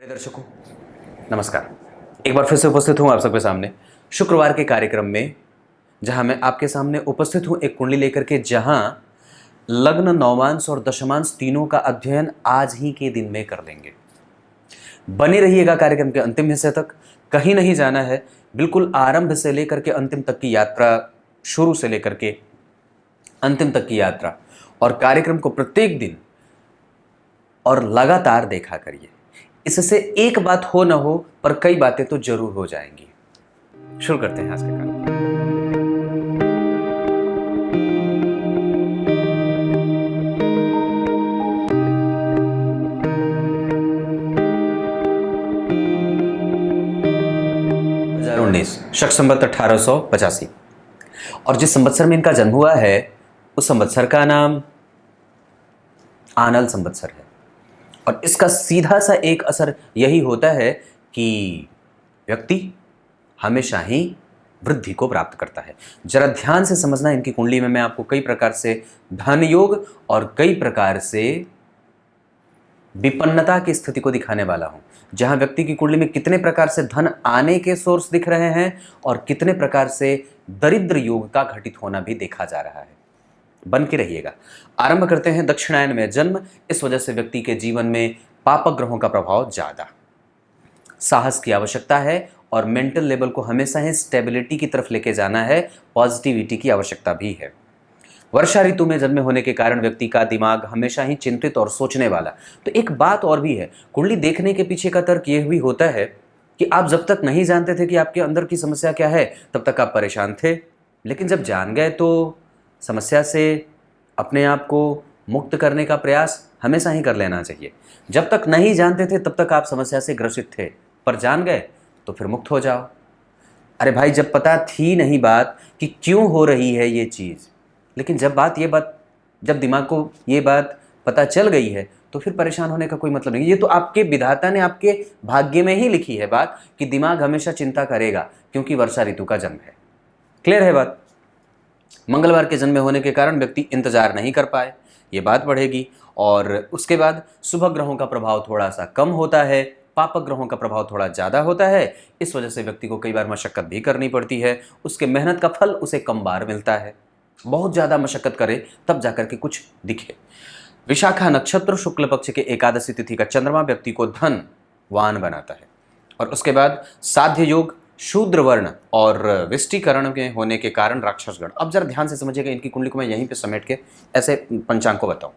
प्रिय दर्शकों, नमस्कार। एक बार फिर से उपस्थित हूँ आप सबके सामने शुक्रवार के कार्यक्रम में, जहां मैं आपके सामने उपस्थित हूँ एक कुंडली लेकर के, जहां लग्न, नवमांश और दशमांश तीनों का अध्ययन आज ही के दिन में कर लेंगे। बने रहिएगा कार्यक्रम के अंतिम हिस्से तक, कहीं नहीं जाना है। बिल्कुल आरंभ से लेकर के अंतिम तक की यात्रा, शुरू से लेकर के अंतिम तक की यात्रा, और कार्यक्रम को प्रत्येक दिन और लगातार देखा करिए। इससे एक बात हो न हो, पर कई बातें तो जरूर हो जाएंगी। शुरू करते हैं आज के कार्यक्रम। शक संवत 1885, और जिस संवत्सर में इनका जन्म हुआ है उस संवत्सर का नाम आनल संवत्सर है। और इसका सीधा सा एक असर यही होता है कि व्यक्ति हमेशा ही वृद्धि को प्राप्त करता है। जरा ध्यान से समझना, इनकी कुंडली में मैं आपको कई प्रकार से धन योग और कई प्रकार से विपन्नता की स्थिति को दिखाने वाला हूं, जहां व्यक्ति की कुंडली में कितने प्रकार से धन आने के सोर्स दिख रहे हैं और कितने प्रकार से दरिद्र योग का घटित होना भी देखा जा रहा है। बन के रहिएगा। आरंभ करते हैं। दक्षिणायन में जन्म, इस वजह से व्यक्ति के जीवन में पापक ग्रहों का प्रभाव ज्यादा, साहस की आवश्यकता है और मेंटल लेवल को हमेशा ही स्टेबिलिटी की तरफ लेके जाना है। पॉजिटिविटी की आवश्यकता भी है। वर्षा ऋतु में जन्मे होने के कारण व्यक्ति का दिमाग हमेशा ही चिंतित और सोचने वाला। तो एक बात और भी है, कुंडली देखने के पीछे का तर्क यह भी होता है कि आप जब तक नहीं जानते थे कि आपके अंदर की समस्या क्या है, तब तक आप परेशान थे, लेकिन जब जान गए तो समस्या से अपने आप को मुक्त करने का प्रयास हमेशा ही कर लेना चाहिए। जब तक नहीं जानते थे तब तक आप समस्या से ग्रसित थे, पर जान गए तो फिर मुक्त हो जाओ। अरे भाई, जब पता थी नहीं बात कि क्यों हो रही है ये चीज़, लेकिन जब दिमाग को ये बात पता चल गई है तो फिर परेशान होने का कोई मतलब नहीं। ये तो आपके विधाता ने आपके भाग्य में ही लिखी है बात कि दिमाग हमेशा चिंता करेगा, क्योंकि वर्षा ऋतु का जन्म है। क्लियर है बात? मंगलवार के जन्म होने के कारण व्यक्ति इंतजार नहीं कर पाए, ये बात बढ़ेगी। और उसके बाद शुभ ग्रहों का प्रभाव थोड़ा सा कम होता है, पापक ग्रहों का प्रभाव थोड़ा ज़्यादा होता है। इस वजह से व्यक्ति को कई बार मशक्कत भी करनी पड़ती है। उसके मेहनत का फल उसे कम बार मिलता है। बहुत ज़्यादा मशक्कत करे तब जाकर के कुछ दिखे। विशाखा नक्षत्र, शुक्ल पक्ष के एकादशी तिथि का चंद्रमा व्यक्ति को धनवान बनाता है। और उसके बाद साध्य योग, शूद्र वर्ण और विष्टिकरण के होने के कारण राक्षसगण। अब जरा ध्यान से समझिएगा, इनकी कुंडली को मैं यहीं पे समेट के ऐसे पंचांग को बताऊं।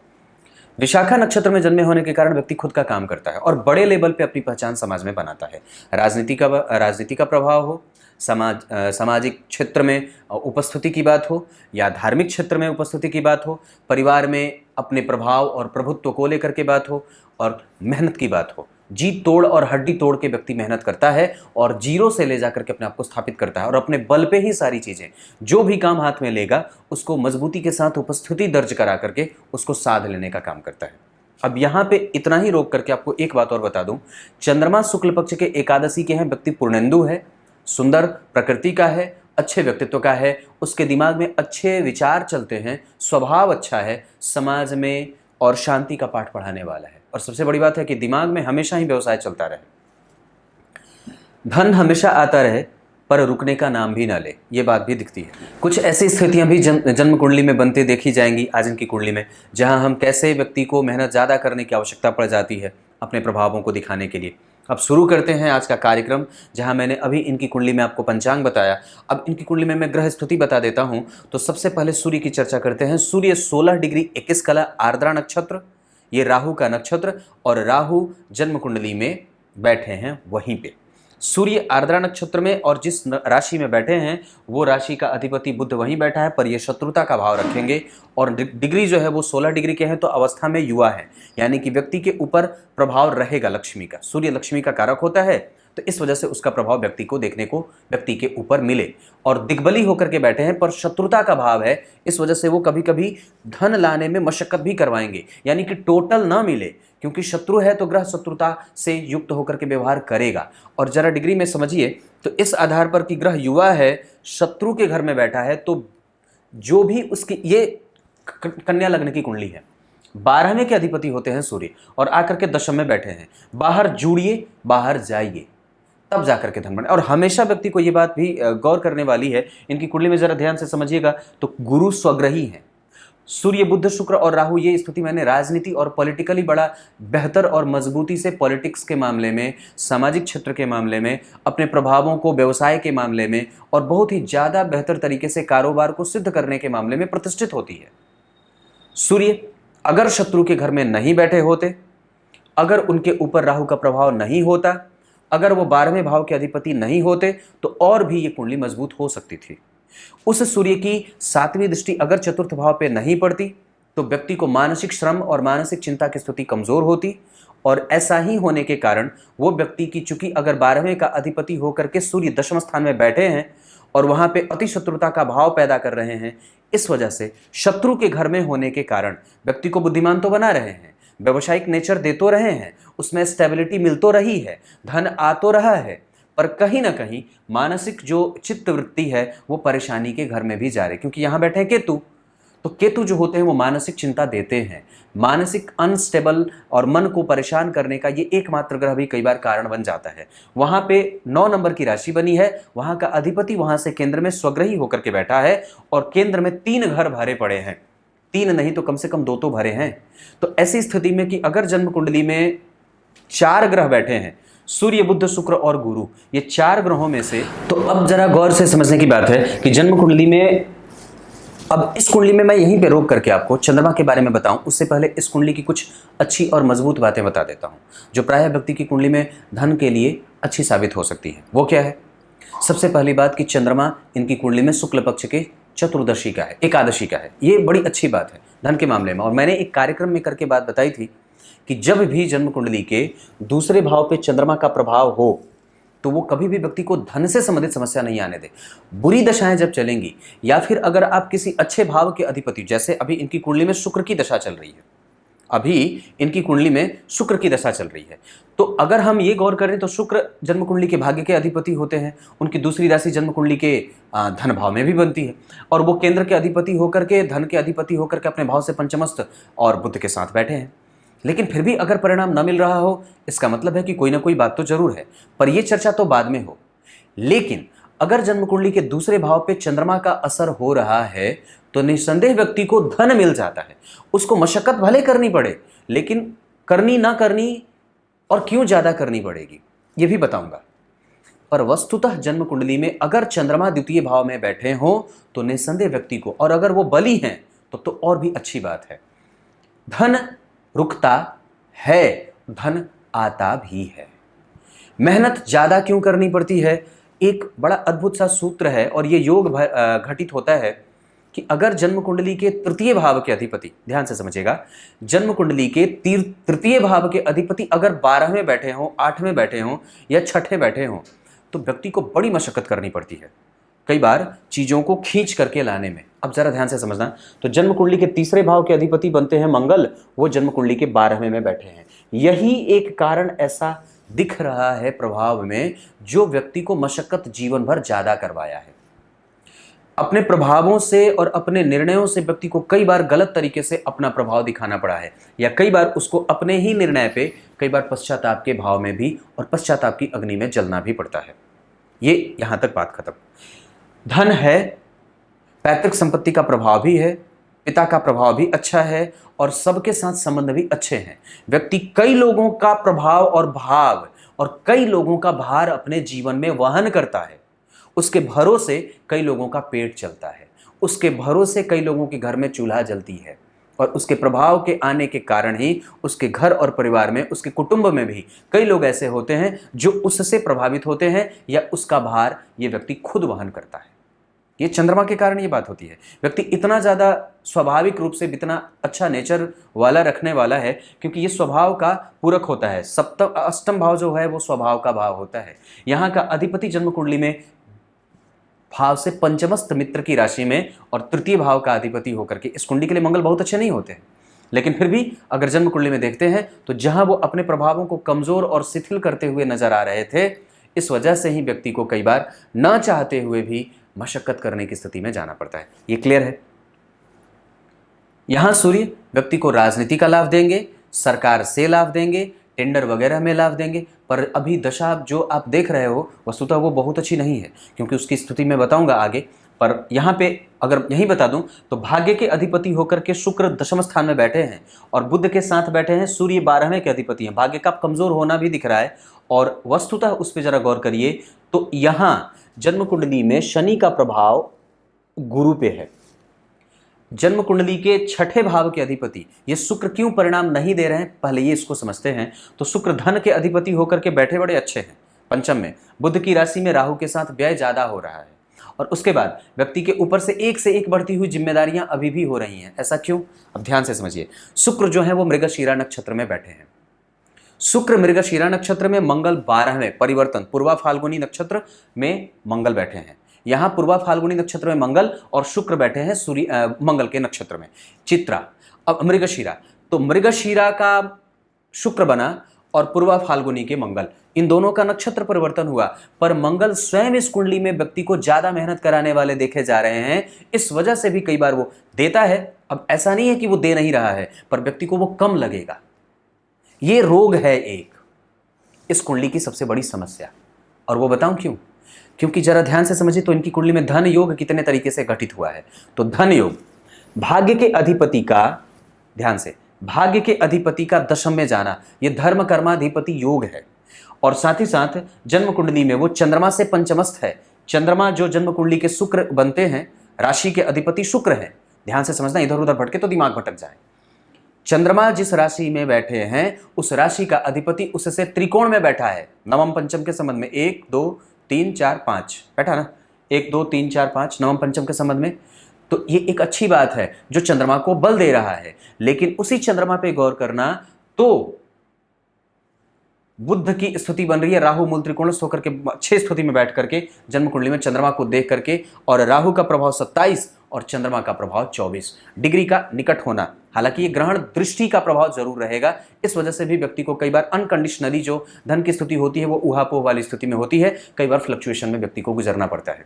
विशाखा नक्षत्र में जन्मे होने के कारण व्यक्ति खुद का काम करता है और बड़े लेवल पे अपनी पहचान समाज में बनाता है। राजनीति का प्रभाव हो, सामाजिक क्षेत्र में उपस्थिति की बात हो या धार्मिक क्षेत्र में उपस्थिति की बात हो, परिवार में अपने प्रभाव और प्रभुत्व को लेकर के बात हो, और मेहनत की बात हो। जी तोड़ और हड्डी तोड़ के व्यक्ति मेहनत करता है और जीरो से ले जाकर के अपने आप को स्थापित करता है, और अपने बल पे ही सारी चीजें, जो भी काम हाथ में लेगा उसको मजबूती के साथ उपस्थिति दर्ज करा करके उसको साध लेने का काम करता है। अब यहाँ पे इतना ही रोक करके आपको एक बात और बता दूं, चंद्रमा शुक्ल पक्ष के एकादशी के हैं, व्यक्ति पूर्णेंदु है, सुंदर प्रकृति का है, अच्छे व्यक्तित्व का है, उसके दिमाग में अच्छे विचार चलते हैं, स्वभाव अच्छा है, समाज में और शांति का पाठ पढ़ाने वाला है। और सबसे बड़ी बात है कि दिमाग में हमेशा ही व्यवसाय चलता रहे, धन हमेशा आता रहे, पर रुकने का नाम भी ना ले, ये बात भी दिखती है। कुछ ऐसी स्थितियां भी जन्म कुंडली में बनते देखी जाएंगी आज इनकी कुंडली में, जहां हम कैसे व्यक्ति को मेहनत ज़्यादा करने की आवश्यकता पड़ जाती है अपने प्रभावों को दिखाने के लिए। अब शुरू करते हैं आज का कार्यक्रम, जहां मैंने अभी इनकी कुंडली में आपको पंचांग बताया। अब इनकी कुंडली में मैं ग्रह स्थिति बता देता हूं। तो सबसे पहले सूर्य की चर्चा करते हैं। सूर्य 16 डिग्री 21 कला आर्द्रा नक्षत्र, ये राहु का नक्षत्र, और राहु जन्म कुंडली में बैठे हैं वहीं पे। सूर्य आर्द्रा नक्षत्र में और जिस राशि में बैठे हैं वो राशि का अधिपति बुध वहीं बैठा है, पर ये शत्रुता का भाव रखेंगे। और डिग्री जो है वो 16 डिग्री के हैं, तो अवस्था में युवा है, यानी कि व्यक्ति के ऊपर प्रभाव रहेगा लक्ष्मी का। सूर्य लक्ष्मी का कारक होता है, तो इस वजह से उसका प्रभाव व्यक्ति को देखने को व्यक्ति के ऊपर मिले। और दिग्बली होकर के बैठे हैं, पर शत्रुता का भाव है, इस वजह से वो कभी कभी धन लाने में मशक्कत भी करवाएंगे, यानी कि टोटल ना मिले, क्योंकि शत्रु है तो ग्रह शत्रुता से युक्त होकर के व्यवहार करेगा। और जरा डिग्री में समझिए, तो इस आधार पर कि ग्रह युवा है, शत्रु के घर में बैठा है, तो जो भी उसकी, ये कन्या लग्न की कुंडली है, 12वें के अधिपति होते हैं सूर्य और आकर के दशम में बैठे हैं। बाहर जुड़िए, बाहर जाइए, तब जाकर के धन बने। और हमेशा व्यक्ति को ये बात भी गौर करने वाली है, इनकी कुंडली में जरा ध्यान से समझिएगा तो गुरु स्वग्रही है। सूर्य, बुध, शुक्र और राहु, ये स्थिति मैंने राजनीति और पॉलिटिकली बड़ा बेहतर और मजबूती से पॉलिटिक्स के मामले में, सामाजिक क्षेत्र के मामले में, अपने प्रभावों को व्यवसाय के मामले में और बहुत ही ज़्यादा बेहतर तरीके से कारोबार को सिद्ध करने के मामले में प्रतिष्ठित होती है। सूर्य अगर शत्रु के घर में नहीं बैठे होते, अगर उनके ऊपर राहु का प्रभाव नहीं होता, अगर वो 12वें भाव के अधिपति नहीं होते तो और भी ये कुंडली मजबूत हो सकती थी। उस सूर्य की 7वीं दृष्टि अगर चतुर्थ भाव पे नहीं पड़ती तो व्यक्ति को मानसिक श्रम और मानसिक चिंता की स्थिति कमजोर होती, और ऐसा ही होने के कारण वो व्यक्ति की, चूंकि अगर 12वें का अधिपति होकर के सूर्य दशम स्थान में बैठे हैं और वहां पे अति शत्रुता का भाव पैदा कर रहे हैं, इस वजह से शत्रु के घर में होने के कारण व्यक्ति को बुद्धिमान तो बना रहे हैं, व्यवसायिक नेचर दे तो रहे हैं, उसमें स्टेबिलिटी मिल तो रही है, धन आ तो रहा है, पर कहीं ना कहीं मानसिक जो चित्त वृत्ति है वो परेशानी के घर में भी जा रही, क्योंकि यहां बैठे केतु, तो केतु जो होते हैं वो मानसिक चिंता देते हैं, मानसिक अनस्टेबल और मन को परेशान करने का ये एकमात्र ग्रह भी कई बार कारण बन जाता है। वहां पे 9 नंबर की राशि बनी है, वहां का अधिपति वहां से केंद्र में स्वग्रही होकर के बैठा है और केंद्र में 3 घर भरे पड़े हैं, 3 नहीं तो कम से कम 2 तो भरे हैं। तो ऐसी स्थिति में कि अगर जन्म कुंडली में 4 ग्रह बैठे हैं, सूर्य, बुध, शुक्र और गुरु, ये 4 ग्रहों में से, तो अब जरा गौर से समझने की बात है कि जन्म कुंडली में, अब इस कुंडली में मैं यहीं पे रोक करके आपको चंद्रमा के बारे में बताऊं, उससे पहले इस कुंडली की कुछ अच्छी और मजबूत बातें बता देता हूं जो प्रायः व्यक्ति की कुंडली में धन के लिए अच्छी साबित हो सकती है। वो क्या है? सबसे पहली बात कि चंद्रमा इनकी कुंडली में शुक्ल पक्ष के चतुर्दशी का है, एकादशी का है। ये बड़ी अच्छी बात है धन के मामले में। और मैंने एक कार्यक्रम में करके बात बताई थी कि जब भी जन्म कुंडली के दूसरे भाव पे चंद्रमा का प्रभाव हो तो वो कभी भी व्यक्ति को धन से संबंधित समस्या नहीं आने दे। बुरी दशाएं जब चलेंगी, या फिर अगर आप किसी अच्छे भाव के अधिपति, जैसे अभी इनकी कुंडली में शुक्र की दशा चल रही है, अभी इनकी कुंडली में शुक्र की दशा चल रही है, तो अगर हम ये गौर करें तो शुक्र जन्म कुंडली के भाग्य के अधिपति होते हैं, उनकी दूसरी राशि जन्म कुंडली के धन भाव में भी बनती है, और वो केंद्र के अधिपति होकर के, धन के अधिपति होकर के अपने भाव से पंचमस्त और बुध के साथ बैठे हैं। लेकिन फिर भी अगर परिणाम न मिल रहा हो, इसका मतलब है कि कोई ना कोई बात तो जरूर है, पर यह चर्चा तो बाद में हो। लेकिन अगर जन्म कुंडली के दूसरे भाव पे चंद्रमा का असर हो रहा है तो निस्संदेह व्यक्ति को धन मिल जाता है। उसको मशक्कत भले करनी पड़े, लेकिन करनी ना करनी और क्यों ज्यादा करनी पड़ेगी ये भी बताऊंगा। पर वस्तुतः जन्म कुंडली में अगर चंद्रमा द्वितीय भाव में बैठे हों तो निस्संदेह व्यक्ति को, और अगर वो बली हैं तो और भी अच्छी बात है, धन रुकता है, धन आता भी है। मेहनत ज्यादा क्यों करनी पड़ती है? एक बड़ा अद्भुत सा सूत्र है और ये योग घटित होता है कि अगर जन्म कुंडली के तृतीय भाव के अधिपति, ध्यान से समझिएगा, जन्म कुंडली के तृतीय भाव के अधिपति अगर 12वें बैठे हों, 8वें बैठे हों या 6ठे बैठे हों तो व्यक्ति को बड़ी मशक्कत करनी पड़ती है कई बार चीजों को खींच करके लाने में। अब जरा ध्यान से समझना, तो जन्म कुंडली के तीसरे भाव के अधिपति बनते हैं मंगल, वो जन्म कुंडली के 12वें में बैठे हैं। यही एक कारण ऐसा दिख रहा है प्रभाव में जो व्यक्ति को मशक्कत जीवन भर ज्यादा करवाया है। अपने प्रभावों से और अपने निर्णयों से व्यक्ति को कई बार गलत तरीके से अपना प्रभाव दिखाना पड़ा है, या कई बार उसको अपने ही निर्णय पे कई बार पश्चाताप के भाव में भी और पश्चाताप की अग्नि में जलना भी पड़ता है। ये यहां तक बात खत्म। धन है, पैतृक संपत्ति का प्रभाव भी है, पिता का प्रभाव भी अच्छा है और सबके साथ संबंध भी अच्छे हैं। व्यक्ति कई लोगों का प्रभाव और भाव और कई लोगों का भार अपने जीवन में वहन करता है। उसके भरोसे कई लोगों का पेट चलता है, उसके भरोसे कई लोगों के घर में चूल्हा जलती है, और उसके प्रभाव के आने के कारण ही उसके घर और परिवार में, उसके कुटुंब में भी कई लोग ऐसे होते हैं जो उससे प्रभावित होते हैं, या उसका भार ये व्यक्ति खुद वहन करता है। ये चंद्रमा के कारण ये बात होती है। व्यक्ति इतना ज़्यादा स्वाभाविक रूप से इतना अच्छा नेचर वाला रखने वाला है क्योंकि ये स्वभाव का पूरक होता है। सप्तम अष्टम भाव जो है वो स्वभाव का भाव होता है। यहाँ का अधिपति जन्म कुंडली में भाव से पंचमस्त मित्र की राशि में और तृतीय भाव का अधिपति होकर के, इस कुंडली के लिए मंगल बहुत अच्छे नहीं होते हैं, लेकिन फिर भी अगर जन्म कुंडली में देखते हैं तो जहां वो अपने प्रभावों को कमजोर और शिथिल करते हुए नजर आ रहे थे, इस वजह से ही व्यक्ति को कई बार ना चाहते हुए भी मशक्कत करने की स्थिति में जाना पड़ता है। ये क्लियर है? यहां सूर्य व्यक्ति को राजनीति का लाभ देंगे, सरकार से लाभ देंगे, टेंडर वगैरह में लाभ देंगे, पर अभी दशा जो आप देख रहे हो वस्तुतः वो बहुत अच्छी नहीं है, क्योंकि उसकी स्थिति मैं बताऊंगा आगे। पर यहाँ पे अगर यही बता दूं तो भाग्य के अधिपति होकर के शुक्र दशम स्थान में बैठे हैं और बुध के साथ बैठे हैं सूर्य 12वें के अधिपति हैं। भाग्य का कमजोर होना भी दिख रहा है और वस्तुतः उस पर जरा गौर करिए तो यहाँ जन्म कुंडली में शनि का प्रभाव गुरु पे है। जन्म कुंडली के छठे भाव के अधिपति ये शुक्र क्यों परिणाम नहीं दे रहे हैं, पहले ये इसको समझते हैं। तो शुक्र धन के अधिपति होकर के बैठे बड़े अच्छे हैं पंचम में, बुध की राशि में राहु के साथ व्यय ज्यादा हो रहा है और उसके बाद व्यक्ति के ऊपर से एक बढ़ती हुई जिम्मेदारियां अभी भी हो रही हैं। ऐसा क्यों, अब ध्यान से समझिए। शुक्र जो है वो मृगशिरा नक्षत्र में बैठे हैं। शुक्र मृगशिरा नक्षत्र में, मंगल 12वें परिवर्तन पूर्वा फाल्गुनी नक्षत्र में मंगल बैठे हैं। यहां पूर्वा फाल्गुनी नक्षत्र में मंगल और शुक्र बैठे हैं सूर्य मंगल के नक्षत्र में चित्रा। अब मृगशिरा, तो मृगशिरा का शुक्र बना और पूर्वा फाल्गुनी के मंगल, इन दोनों का नक्षत्र परिवर्तन हुआ, पर मंगल स्वयं इस कुंडली में व्यक्ति को ज्यादा मेहनत कराने वाले देखे जा रहे हैं। इस वजह से भी कई बार वो देता है, अब ऐसा नहीं है कि वो दे नहीं रहा है, पर व्यक्ति को वो कम लगेगा। ये रोग है एक इस कुंडली की सबसे बड़ी समस्या। और वो बताऊं क्यों, क्योंकि जरा ध्यान से समझिए तो इनकी कुंडली में धन योग कितने तरीके से गठित हुआ है। तो धन योग भाग्य के अधिपति का, ध्यान से, भाग्य के अधिपति का दशम में जाना, यह धर्म कर्माधिपति योग है। और साथ ही साथ जन्म कुंडली में वो चंद्रमा से पंचमस्थ है। चंद्रमा जो जन्म कुंडली के शुक्र बनते हैं, राशि के अधिपति शुक्र हैं। ध्यान से समझना, इधर उधर भटके तो दिमाग भटक जाए। चंद्रमा जिस राशि में बैठे हैं उस राशि का अधिपति उससे त्रिकोण में बैठा है, नवम पंचम के संबंध में, 1 2 3 4 5 बैठा ना, 1 2 3 4 5 नवम पंचम के संबंध में। तो ये एक अच्छी बात है जो चंद्रमा को बल दे रहा है। लेकिन उसी चंद्रमा पे गौर करना तो बुध की स्थिति बन रही है, राहु मूल त्रिकोणस्थ होकर के 6 स्थिति में बैठ करके जन्म कुंडली में चंद्रमा को देख करके, और राहु का प्रभाव 27 और चंद्रमा का प्रभाव 24 डिग्री का निकट होना। हालांकि ये ग्रहण दृष्टि का प्रभाव जरूर रहेगा, इस वजह से भी व्यक्ति को कई बार अनकंडीशनली जो धन की स्थिति होती है वो ऊहापोह वाली स्थिति में होती है, कई बार फ्लक्चुएशन में व्यक्ति को गुजरना पड़ता है।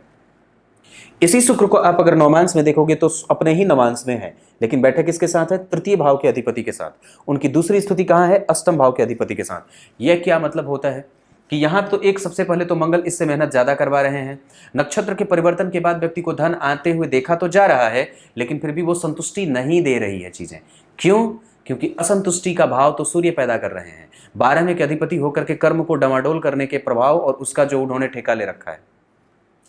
इसी शुक्र को आप अगर नवमांश में देखोगे तो अपने ही नवांश में है, लेकिन बैठक किसके साथ है, तृतीय भाव के अधिपति के साथ। उनकी दूसरी स्थिति कहाँ है, अष्टम भाव के अधिपति के साथ। यह क्या मतलब होता है कि यहाँ तो एक सबसे पहले तो मंगल इससे मेहनत ज्यादा करवा रहे हैं। नक्षत्र के परिवर्तन के बाद व्यक्ति को धन आते हुए देखा तो जा रहा है, लेकिन फिर भी वो संतुष्टि नहीं दे रही है चीजें। क्यों, क्योंकि असंतुष्टि का भाव तो सूर्य पैदा कर रहे हैं, 12वें के अधिपति होकर के कर्म को डमाडोल करने के प्रभाव और उसका जो उन्होंने ठेका ले रखा है।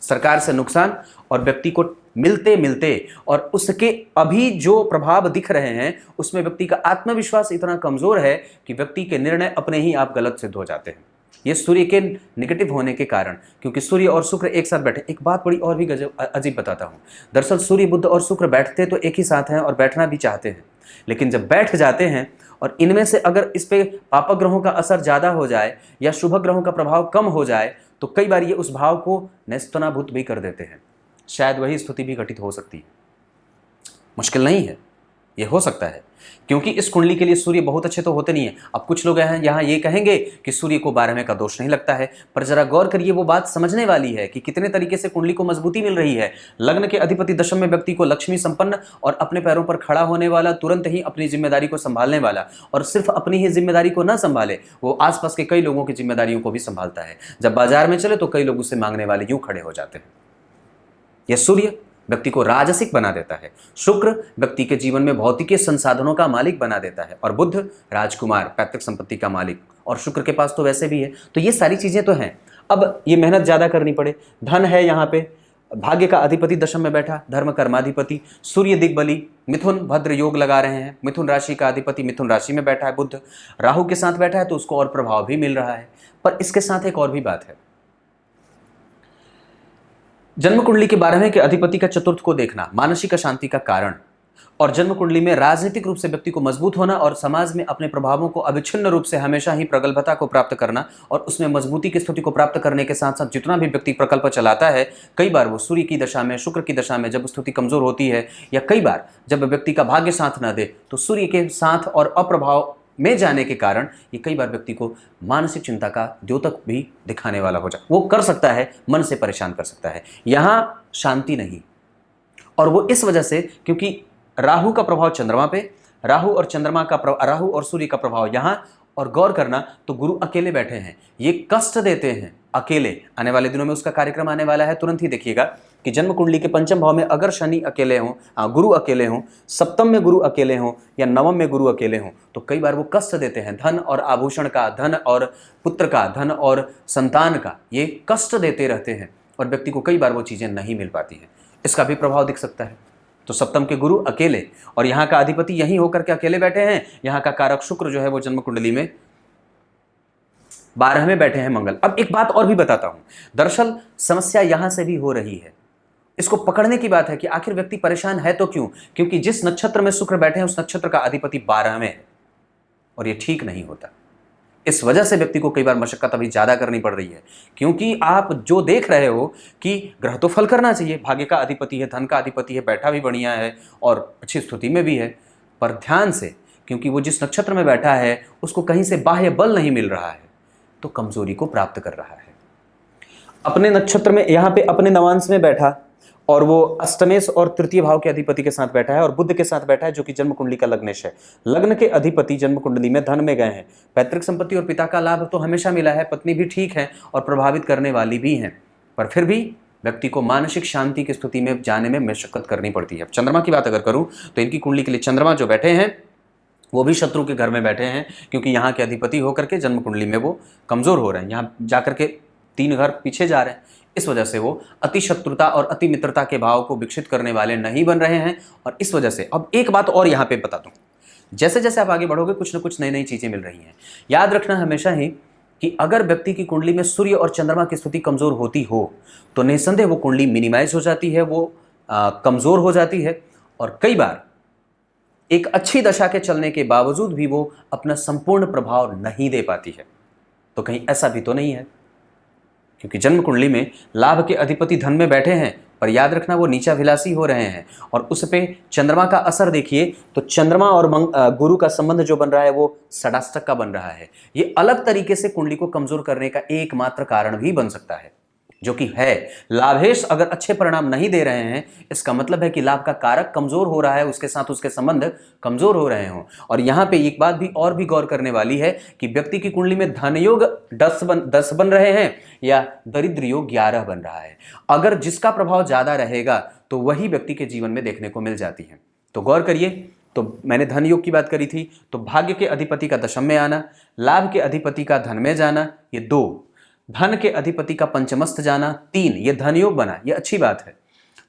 सरकार से नुकसान और व्यक्ति को मिलते मिलते और उसके अभी जो प्रभाव दिख रहे हैं उसमें व्यक्ति का आत्मविश्वास इतना कमजोर है कि व्यक्ति के निर्णय अपने ही आप गलत सिद्ध हो जाते हैं। ये सूर्य के नेगेटिव होने के कारण, क्योंकि सूर्य और शुक्र एक साथ बैठे। एक बात बड़ी और भी अजीब बताता हूं, दरअसल सूर्य बुध और शुक्र बैठते तो एक ही साथ हैं और बैठना भी चाहते हैं, लेकिन जब बैठ जाते हैं और इनमें से अगर इस पे पाप ग्रहों का असर ज्यादा हो जाए या शुभ ग्रहों का प्रभाव कम हो जाए तो कई बार ये उस भाव को नेस्तनाभूत भी कर देते हैं। शायद वही स्थिति भी घटित हो सकती है, मुश्किल नहीं है, ये हो सकता है, क्योंकि इस कुंडली के लिए सूर्य बहुत अच्छे तो होते नहीं है। अब कुछ लोग हैं यहाँ ये कहेंगे कि सूर्य को 12वें का दोष नहीं लगता है, पर जरा गौर करिए, वो बात समझने वाली है कि कितने तरीके से कुंडली को मजबूती मिल रही है। लग्न के अधिपति दशम में व्यक्ति को लक्ष्मी संपन्न और अपने पैरों पर खड़ा होने वाला, तुरंत ही अपनी जिम्मेदारी को संभालने वाला, और सिर्फ अपनी ही जिम्मेदारी को न संभाले, वो आसपास के कई लोगों की जिम्मेदारियों को भी संभालता है। जब बाजार में चले तो कई लोग उससे मांगने वाले यूं खड़े हो जाते हैं। यह सूर्य व्यक्ति को राजसिक बना देता है, शुक्र व्यक्ति के जीवन में भौतिक संसाधनों का मालिक बना देता है, और बुध राजकुमार पैतृक संपत्ति का मालिक, और शुक्र के पास तो वैसे भी है। तो ये सारी चीजें तो हैं। अब ये मेहनत ज्यादा करनी पड़े, धन है यहाँ पे, भाग्य का अधिपति दशम में बैठा, धर्म कर्माधिपति, सूर्य दिग्बली, मिथुन भद्र योग लगा रहे हैं, मिथुन राशि का अधिपति मिथुन राशि में बैठा है, बुध राहु के साथ बैठा है तो उसको और प्रभाव भी मिल रहा है। पर इसके साथ एक और भी बात है, जन्म कुंडली के 12वें के अधिपति का चतुर्थ को देखना मानसिक अशांति का कारण, और जन्म कुंडली में राजनीतिक रूप से व्यक्ति को मजबूत होना और समाज में अपने प्रभावों को अविच्छिन्न रूप से हमेशा ही प्रगल्भता को प्राप्त करना और उसमें मजबूती की स्थिति को प्राप्त करने के साथ साथ जितना भी व्यक्ति प्रकल्प चलाता है, कई बार वो सूर्य की दशा में, शुक्र की दशा में जब स्थिति कमजोर होती है, या कई बार जब व्यक्ति का भाग्य साथ न दे तो सूर्य के साथ और अप्रभाव में जाने के कारण ये कई बार व्यक्ति को मानसिक चिंता का द्योतक भी दिखाने वाला हो जाए। वो कर सकता है, मन से परेशान कर सकता है, यहां शांति नहीं। और वो इस वजह से, क्योंकि राहु का प्रभाव चंद्रमा पे, राहु और राहु और सूर्य का प्रभाव यहां, और गौर करना तो गुरु अकेले बैठे हैं, ये कष्ट देते हैं अकेले। आने वाले दिनों में उसका कार्यक्रम आने वाला है, तुरंत ही देखिएगा कि जन्म कुंडली के पंचम भाव में अगर शनि अकेले हों, गुरु अकेले हों, सप्तम में गुरु अकेले हों या नवम में गुरु अकेले हों, तो कई बार वो कष्ट देते हैं। धन और आभूषण का, धन और पुत्र का, धन और संतान का, ये कष्ट देते रहते हैं और व्यक्ति को कई बार वो चीज़ें नहीं मिल पाती हैं। इसका भी प्रभाव दिख सकता है। तो सप्तम के गुरु अकेले, और यहाँ का अधिपति यहीं होकर के अकेले बैठे हैं। यहाँ का कारक शुक्र जो है वो जन्म कुंडली में 12 में बैठे हैं मंगल। अब एक बात और भी बताता हूं, दरअसल समस्या यहां से भी हो रही है। इसको पकड़ने की बात है कि आखिर व्यक्ति परेशान है तो क्यों? क्योंकि जिस नक्षत्र में शुक्र बैठे हैं उस नक्षत्र का अधिपति 12 में है और ये ठीक नहीं होता। इस वजह से व्यक्ति को कई बार मशक्कत अभी ज्यादा करनी पड़ रही है, क्योंकि आप जो देख रहे हो कि ग्रह तो फल करना चाहिए, भाग्य का अधिपति है, धन का अधिपति है, बैठा भी बढ़िया है और अच्छी स्थिति में भी है, पर ध्यान से, क्योंकि वो जिस नक्षत्र में बैठा है उसको कहीं से बाह्य बल नहीं मिल रहा है, तो कमजोरी को प्राप्त कर रहा है। अपने नक्षत्र में यहाँ पे अपने नवांश में बैठा और वो अष्टमेश और तृतीय भाव के अधिपति के साथ बैठा है और बुध के साथ बैठा है, जो कि जन्म कुंडली का लग्नेश है। लग्न के अधिपति जन्म कुंडली में धन में गए हैं। पैतृक संपत्ति और पिता का लाभ तो हमेशा मिला है, पत्नी भी ठीक है और प्रभावित करने वाली भी है, पर फिर भी व्यक्ति को मानसिक शांति की स्थिति में जाने में मशक्कत करनी पड़ती है। चंद्रमा की बात अगर करूं तो इनकी कुंडली के लिए चंद्रमा जो बैठे हैं वो भी शत्रु के घर में बैठे हैं, क्योंकि यहाँ के अधिपति होकर के जन्म कुंडली में वो कमजोर हो रहे हैं, यहाँ जाकर के 3 घर पीछे जा रहे हैं। इस वजह से वो अति शत्रुता और अति मित्रता के भाव को विकसित करने वाले नहीं बन रहे हैं। और इस वजह से अब एक बात और यहाँ पे बता दूं, जैसे जैसे आप आगे बढ़ोगे कुछ ना कुछ नई नई चीजें मिल रही हैं। याद रखना हमेशा ही कि अगर व्यक्ति की कुंडली में सूर्य और चंद्रमा की स्थिति कमजोर होती हो तो निस्संदेह वो कुंडली मिनिमाइज हो जाती है, वो कमजोर हो जाती है, और कई बार एक अच्छी दशा के चलने के बावजूद भी वो अपना संपूर्ण प्रभाव नहीं दे पाती है। तो कहीं ऐसा भी तो नहीं है, क्योंकि जन्म कुंडली में लाभ के अधिपति धन में बैठे हैं, पर याद रखना वो नीचाभिलाषी हो रहे हैं। और उस पे चंद्रमा का असर देखिए तो चंद्रमा और गुरु का संबंध जो बन रहा है वो षडाष्टक का बन रहा है। ये अलग तरीके से कुंडली को कमजोर करने का एकमात्र कारण भी बन सकता है, जो कि है लाभेश अगर अच्छे परिणाम नहीं दे रहे हैं, इसका मतलब है कि लाभ का कारक कमजोर हो रहा है, उसके साथ उसके संबंध कमजोर हो रहे हों। और यहां पे एक बात भी और भी गौर करने वाली है कि व्यक्ति की कुंडली में धन योग 10 बन रहे हैं या दरिद्र योग 11 बन रहा है। अगर जिसका प्रभाव ज्यादा रहेगा तो वही व्यक्ति के जीवन में देखने को मिल जाती है। तो गौर करिए, तो मैंने धन योग की बात करी थी, तो भाग्य के अधिपति का दशम में आना, लाभ के अधिपति का धन में जाना, ये 2, धन के अधिपति का पंचमस्त जाना 3, ये धन योग बना, ये अच्छी बात है।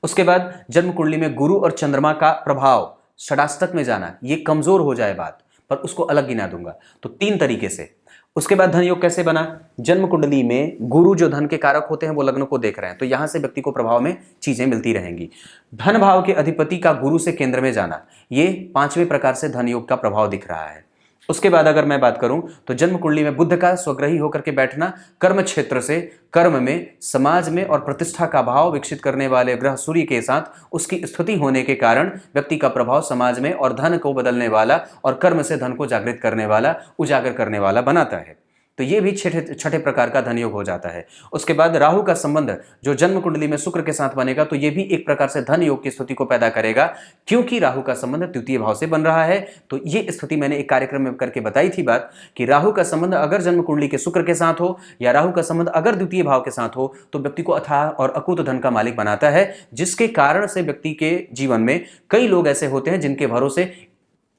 उसके बाद जन्म कुंडली में गुरु और चंद्रमा का प्रभाव षडाष्टक में जाना, ये कमजोर हो जाए बात, पर उसको अलग गिना दूंगा, तो 3 तरीके से। उसके बाद धन योग कैसे बना? जन्म कुंडली में गुरु जो धन के कारक होते हैं वो लग्न को देख रहे हैं, तो यहां से व्यक्ति को प्रभाव में चीजें मिलती रहेंगी। धन भाव के अधिपति का गुरु से केंद्र में जाना, ये 5वें प्रकार से धन योग का प्रभाव दिख रहा है। उसके बाद अगर मैं बात करूं तो जन्म कुंडली में बुध का स्वग्रही होकर के बैठना, कर्म क्षेत्र से कर्म में, समाज में और प्रतिष्ठा का भाव विकसित करने वाले ग्रह सूर्य के साथ उसकी स्थिति होने के कारण व्यक्ति का प्रभाव समाज में और धन को बदलने वाला और कर्म से धन को जागृत करने वाला, उजागर करने वाला बनाता है। तो ये भी छठे प्रकार का धन योग हो जाता है। उसके बाद राहु का संबंध जो जन्म कुंडली में शुक्र के साथ बनेगा, तो ये भी एक प्रकार से धन योग की स्थिति को पैदा करेगा, क्योंकि राहु का संबंध द्वितीय भाव से बन रहा है। तो ये स्थिति मैंने एक कार्यक्रम में करके बताई थी बात कि राहु का संबंध अगर जन्म कुंडली के शुक्र के साथ हो या राहु का संबंध अगर द्वितीय भाव के साथ हो तो व्यक्ति को अथाह और अकूत धन का मालिक बनाता है, जिसके कारण से व्यक्ति के जीवन में कई लोग ऐसे होते हैं जिनके भरोसे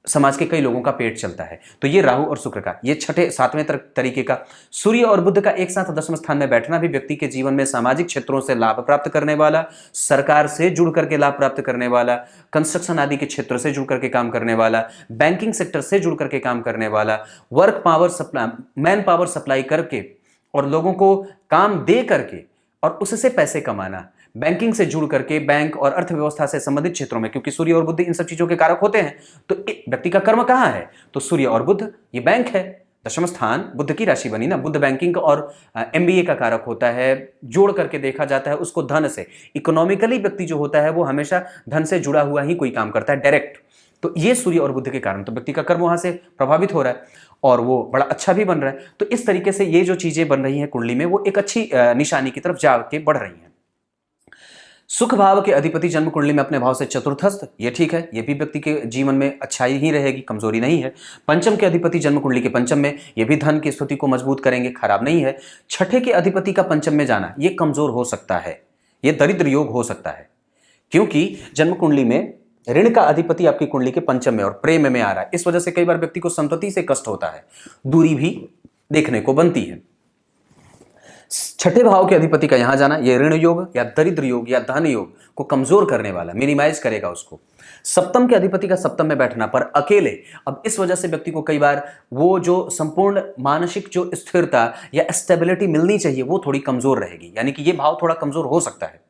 समाज के कई लोगों का पेट चलता है। तो ये राहु और शुक्र का, ये 7वें तरीके का। सूर्य और बुध का एक साथ 10वें स्थान में बैठना भी व्यक्ति के जीवन में सामाजिक क्षेत्रों से लाभ प्राप्त करने वाला, सरकार से जुड़ करके लाभ प्राप्त करने वाला, कंस्ट्रक्शन आदि के क्षेत्र से जुड़ करके काम करने वाला, बैंकिंग सेक्टर से जुड़ करके काम करने वाला, work power supply, man power supply करके और लोगों को काम दे करके और उससे पैसे कमाना, बैंकिंग से जुड़ करके बैंक और अर्थव्यवस्था से संबंधित क्षेत्रों में, क्योंकि सूर्य और बुध इन सब चीजों के कारक होते हैं। तो व्यक्ति का कर्म कहां है? तो सूर्य और बुध, ये बैंक है, दशम स्थान बुध की राशि बनी ना, बुध बैंकिंग और एमबीए का कारक होता है। जोड़ करके देखा जाता है उसको धन से। इकोनॉमिकली व्यक्ति जो होता है वो हमेशा धन से जुड़ा हुआ ही कोई काम करता है डायरेक्ट। तो ये सूर्य और बुध के कारण तो व्यक्ति का कर्म वहां से प्रभावित हो रहा है और वो बड़ा अच्छा भी बन रहा है। तो इस तरीके से ये जो चीजें बन रही हैं कुंडली में वो एक अच्छी निशानी की तरफ जाके बढ़ रही हैं। सुख भाव के अधिपति जन्म कुंडली में अपने भाव से चतुर्थस्थ, ये ठीक है, ये भी व्यक्ति के जीवन में अच्छाई ही रहेगी, कमजोरी नहीं है। पंचम के अधिपति जन्म कुंडली के पंचम में, ये भी धन की स्थिति को मजबूत करेंगे, खराब नहीं है। छठे के अधिपति का पंचम में जाना, ये कमजोर हो सकता है, ये दरिद्र योग हो सकता है, क्योंकि जन्म कुंडली में ऋण का अधिपति आपकी कुंडली के पंचम में और प्रेम में आ रहा है। इस वजह से कई बार व्यक्ति को संतति से कष्ट होता है, दूरी भी देखने को बनती है। छठे भाव के अधिपति का यहां जाना, यह ऋण योग या दरिद्र योग या धन योग को कमजोर करने वाला, मिनिमाइज करेगा उसको। सप्तम के अधिपति का सप्तम में बैठना पर अकेले, अब इस वजह से व्यक्ति को कई बार वो जो संपूर्ण मानसिक जो स्थिरता या स्टेबिलिटी मिलनी चाहिए वो थोड़ी कमजोर रहेगी, यानी कि ये भाव थोड़ा कमजोर हो सकता है,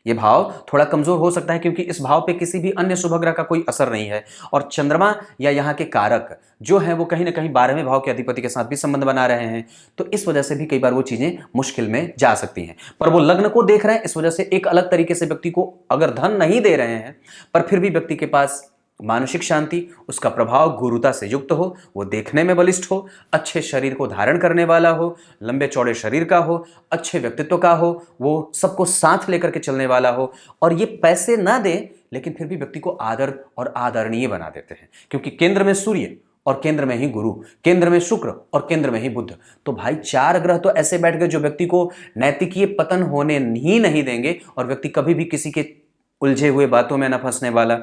ये भाव थोड़ा कमजोर हो सकता है, क्योंकि इस भाव पे किसी भी अन्य शुभ ग्रह का कोई असर नहीं है और चंद्रमा या यहाँ के कारक जो है वो कहीं ना कहीं 12वें भाव के अधिपति के साथ भी संबंध बना रहे हैं, तो इस वजह से भी कई बार वो चीजें मुश्किल में जा सकती हैं। पर वो लग्न को देख रहे हैं, इस वजह से एक अलग तरीके से व्यक्ति को अगर धन नहीं दे रहे हैं पर फिर भी व्यक्ति के पास मानसिक शांति, उसका प्रभाव गुरुता से युक्त हो, वो देखने में बलिष्ठ हो, अच्छे शरीर को धारण करने वाला हो, लंबे चौड़े शरीर का हो, अच्छे व्यक्तित्व का हो, वो सबको साथ लेकर के चलने वाला हो, और ये पैसे ना दे लेकिन फिर भी व्यक्ति को आदर और आदरणीय बना देते हैं, क्योंकि केंद्र में सूर्य और केंद्र में ही गुरु, केंद्र में शुक्र और केंद्र में ही बुध, तो भाई 4 ग्रह तो ऐसे बैठ गए जो व्यक्ति को नैतिकीय पतन होने ही नहीं देंगे, और व्यक्ति कभी भी किसी के उलझे हुए बातों में न फंसने वाला,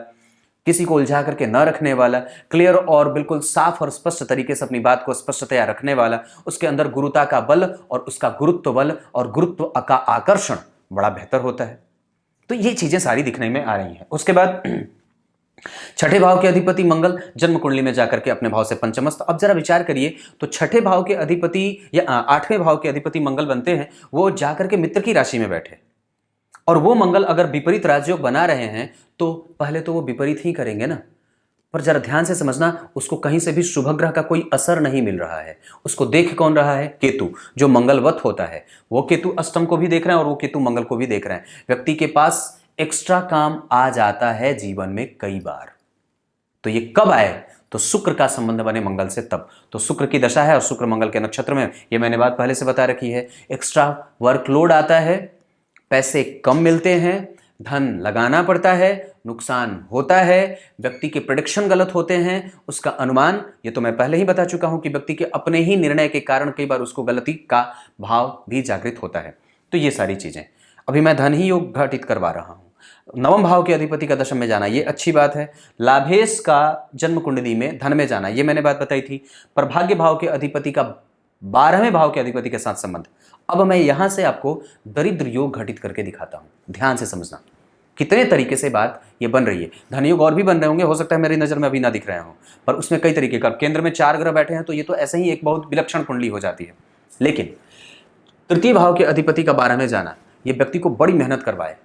किसी को उलझा करके न रखने वाला, क्लियर और बिल्कुल साफ और स्पष्ट तरीके से अपनी बात को स्पष्टतया रखने वाला, उसके अंदर गुरुता का बल और उसका गुरुत्व बल और गुरुत्व का आकर्षण बड़ा बेहतर होता है। तो ये चीजें सारी दिखने में आ रही हैं। उसके बाद छठे भाव के अधिपति मंगल जन्म कुंडली में जाकर के अपने भाव से पंचमस्थ। अब जरा विचार करिए तो छठे भाव के अधिपति या 8वें भाव के अधिपति मंगल बनते हैं, वो जाकर के मित्र की राशि में बैठे, और वो मंगल अगर विपरीत राजयोग बना रहे हैं तो पहले तो वो विपरीत ही करेंगे ना, पर जरा ध्यान से समझना, उसको कहीं से भी शुभ ग्रह का कोई असर नहीं मिल रहा है। उसको देख कौन रहा है? केतु, जो मंगलवत होता है, वो केतु अष्टम को भी देख रहे हैं और वो केतु मंगल को भी देख रहे हैं। व्यक्ति के पास एक्स्ट्रा काम आ जाता है जीवन में कई बार, तो ये कब आए? तो शुक्र का संबंध बने मंगल से तब, तो शुक्र की दशा है और शुक्र मंगल के नक्षत्र में, ये मैंने बात पहले से बता रखी है। एक्स्ट्रा वर्कलोड आता है, पैसे कम मिलते हैं, धन लगाना पड़ता है, नुकसान होता है, व्यक्ति के प्रेडिक्शन गलत होते हैं, उसका अनुमान, ये तो मैं पहले ही बता चुका हूं कि व्यक्ति के अपने ही निर्णय के कारण कई बार उसको गलती का भाव भी जागृत होता है। तो ये सारी चीजें अभी मैं धन ही योग घटित करवा रहा हूं। नवम भाव के अधिपति का दशम में जाना, ये अच्छी बात है। लाभेश का जन्म कुंडली में धन में जाना, ये मैंने बात बताई थी। पर भाग्य भाव के अधिपति का 12वें भाव के अधिपति के साथ संबंध। अब मैं यहां से आपको दरिद्र योग घटित करके दिखाता हूं, ध्यान से समझना कितने तरीके से बात ये बन रही है। धन योग और भी बन रहे होंगे, हो सकता है मेरी नजर में अभी ना दिख रहे हो, पर उसमें कई तरीके का, केंद्र में 4 ग्रह बैठे हैं तो ये तो ऐसे ही एक बहुत विलक्षण कुंडली हो जाती है। लेकिन तृतीय भाव के अधिपति का 12वें जाना, ये व्यक्ति को बड़ी मेहनत करवाए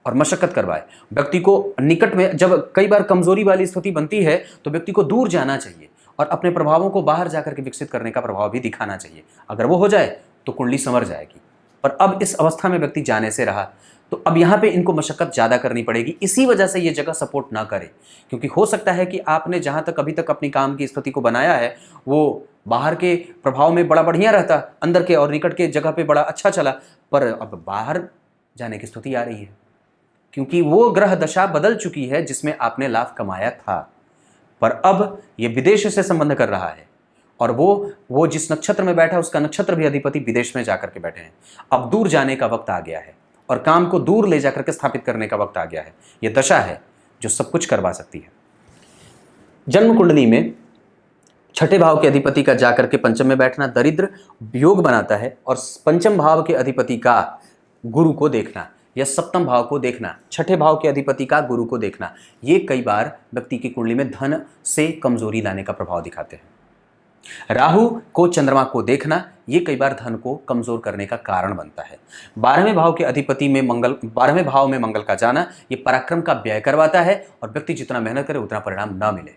और मशक्कत करवाए। व्यक्ति को निकट में, जब कई बार कमजोरी वाली स्थिति बनती है तो व्यक्ति को दूर जाना चाहिए और अपने प्रभावों को बाहर जाकर के विकसित करने का प्रभाव भी दिखाना चाहिए। अगर वो हो जाए तो कुंडली संवर जाएगी। पर अब इस अवस्था में व्यक्ति जाने से रहा, तो अब यहाँ पे इनको मशक्कत ज़्यादा करनी पड़ेगी। इसी वजह से ये जगह सपोर्ट ना करे, क्योंकि हो सकता है कि आपने जहाँ तक अभी तक अपनी काम की स्थिति को बनाया है वो बाहर के प्रभाव में बड़ा बढ़िया रहता, अंदर के और निकट के जगह पे बड़ा अच्छा चला, पर अब बाहर जाने की स्थिति आ रही है, क्योंकि वो ग्रह दशा बदल चुकी है जिसमें आपने लाभ कमाया था। पर अब ये विदेश से संबंध कर रहा है, और वो जिस नक्षत्र में बैठा है उसका नक्षत्र भी अधिपति विदेश में जाकर के बैठे हैं। अब दूर जाने का वक्त आ गया है और काम को दूर ले जाकर के स्थापित करने का वक्त आ गया है। ये दशा है जो सब कुछ करवा सकती है। जन्म कुंडली में छठे भाव के अधिपति का जाकर के पंचम में बैठना दरिद्र योग बनाता है, और पंचम भाव के अधिपति का गुरु को देखना या सप्तम भाव को देखना, छठे भाव के अधिपति का गुरु को देखना, ये कई बार व्यक्ति की कुंडली में धन से कमजोरी लाने का प्रभाव दिखाते हैं। राहु को चंद्रमा को देखना, ये कई बार धन को कमजोर करने का कारण बनता है। 12वें भाव के अधिपति में मंगल, 12वें भाव में मंगल का जाना, ये पराक्रम का व्यय करवाता है और व्यक्ति जितना मेहनत करे उतना परिणाम ना मिले।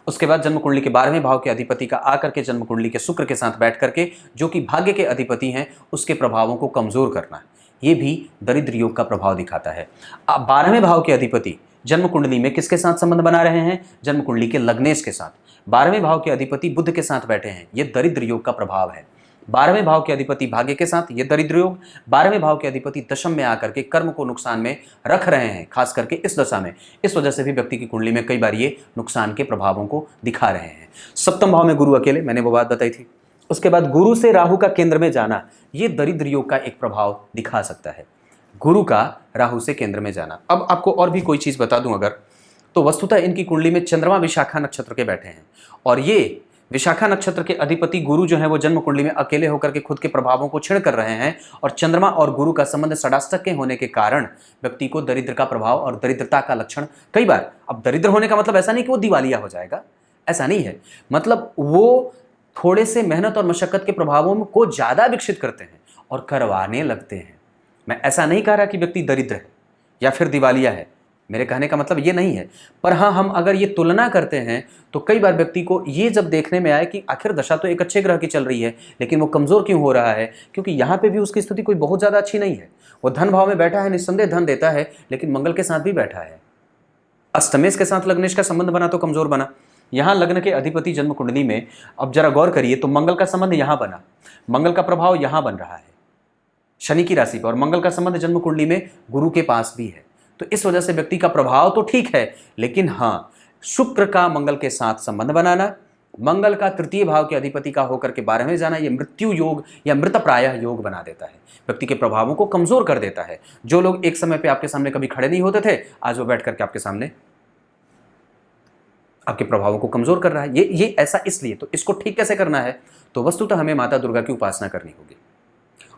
उसके बाद जन्म कुंडली के 12वें भाव के अधिपति का आकर के जन्म कुंडली के शुक्र के साथ बैठ करके, जो कि भाग्य के अधिपति हैं, उसके प्रभावों को कमजोर करना, ये भी दरिद्र योग का प्रभाव दिखाता है। अब 12वें भाव के अधिपति जन्म कुंडली में किसके साथ संबंध बना रहे हैं? जन्म कुंडली के लग्नेश के साथ। 12वें भाव के अधिपति बुध के साथ बैठे हैं, ये दरिद्र योग का प्रभाव है। 12वें भाव के अधिपति भाग्य के साथ ये दरिद्र योग, 12वें भाव के अधिपति दशम में आकर के कर्म को नुकसान में रख रहे हैं, खास करके इस दशा में। इस वजह से भी व्यक्ति की कुंडली में कई बार ये नुकसान के प्रभावों को दिखा रहे हैं। सप्तम भाव में गुरु अकेले, मैंने वो बात बताई थी। उसके बाद गुरु से राहु का केंद्र में जाना, ये दरिद्र योग का एक प्रभाव दिखा सकता है, गुरु का राहु से केंद्र में जाना। अब आपको और भी कोई चीज बता दूं अगर, तो वस्तुतः इनकी कुंडली में चंद्रमा विशाखा नक्षत्र के बैठे हैं, और ये विशाखा नक्षत्र के अधिपति गुरु जो है वो जन्म कुंडली में अकेले होकर के खुद के प्रभावों को क्षीण कर रहे हैं, और चंद्रमा और गुरु का संबंध षडाष्टक के होने के कारण व्यक्ति को दरिद्र का प्रभाव और दरिद्रता का लक्षण कई बार। अब दरिद्र होने का मतलब ऐसा नहीं कि वो दिवालिया हो जाएगा, ऐसा नहीं है, मतलब वो थोड़े से मेहनत और मशक्कत के प्रभावों को ज्यादा विकसित करते हैं और करवाने लगते हैं। मैं ऐसा नहीं कह रहा कि व्यक्ति दरिद्र है या फिर दिवालिया है, मेरे कहने का मतलब ये नहीं है। पर हाँ, हम अगर ये तुलना करते हैं तो कई बार व्यक्ति को ये जब देखने में आए कि आखिर दशा तो एक अच्छे ग्रह की चल रही है, लेकिन वो कमजोर क्यों हो रहा है, क्योंकि यहाँ पे भी उसकी स्थिति कोई बहुत ज़्यादा अच्छी नहीं है। वो धन भाव में बैठा है, निस्संदेह धन देता है, लेकिन मंगल के साथ भी बैठा है। अष्टमेश के साथ लग्नेश का संबंध बना तो कमजोर बना। यहाँ लग्न के अधिपति जन्म कुंडली में, अब जरा गौर करिए, तो मंगल का संबंध यहाँ बना, मंगल का प्रभाव यहाँ बन रहा है शनि की राशि पर, और मंगल का संबंध जन्म कुंडली में गुरु के पास भी है। तो इस वजह से व्यक्ति का प्रभाव तो ठीक है, लेकिन हाँ, शुक्र का मंगल के साथ संबंध बनाना, मंगल का तृतीय भाव के अधिपति का होकर के 12वें जाना, यह मृत्यु योग या मृतप्रायः योग बना देता है, व्यक्ति के प्रभावों को कमजोर कर देता है। जो लोग एक समय पे आपके सामने कभी खड़े नहीं होते थे, आज वो बैठ करके आपके सामने आपके प्रभावों को कमजोर कर रहा है। ये ऐसा इसलिए, तो इसको ठीक कैसे करना है, तो वस्तुतः हमें माता दुर्गा की उपासना करनी होगी,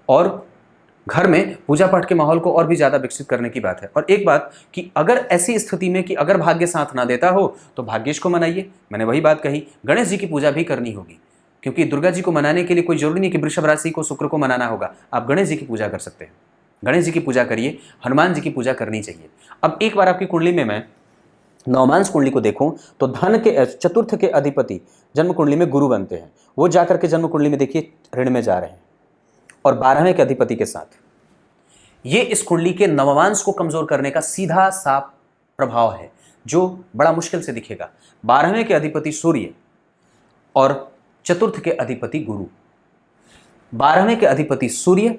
और घर में पूजा पाठ के माहौल को और भी ज्यादा विकसित करने की बात है। और एक बात कि अगर ऐसी स्थिति में कि अगर भाग्य साथ ना देता हो तो भाग्येश को मनाइए, मैंने वही बात कही, गणेश जी की पूजा भी करनी होगी, क्योंकि दुर्गा जी को मनाने के लिए कोई जरूरी नहीं कि वृषभ राशि को शुक्र को मनाना होगा, आप गणेश जी की पूजा कर सकते हैं, गणेश जी की पूजा करिए, हनुमान जी की पूजा करनी चाहिए। अब एक बार आपकी कुंडली में मैं नवमांश कुंडली को देखूं तो धन के चतुर्थ के अधिपति जन्म कुंडली में गुरु बनते हैं, वो जाकर के जन्म कुंडली में देखिए ऋण में जा रहे हैं, और 12वें के अधिपति के साथ ये इस कुंडली के नवमांश को कमजोर करने का सीधा साफ प्रभाव है, जो बड़ा मुश्किल से दिखेगा। 12वें के अधिपति सूर्य और चतुर्थ के अधिपति गुरु, 12वें के अधिपति सूर्य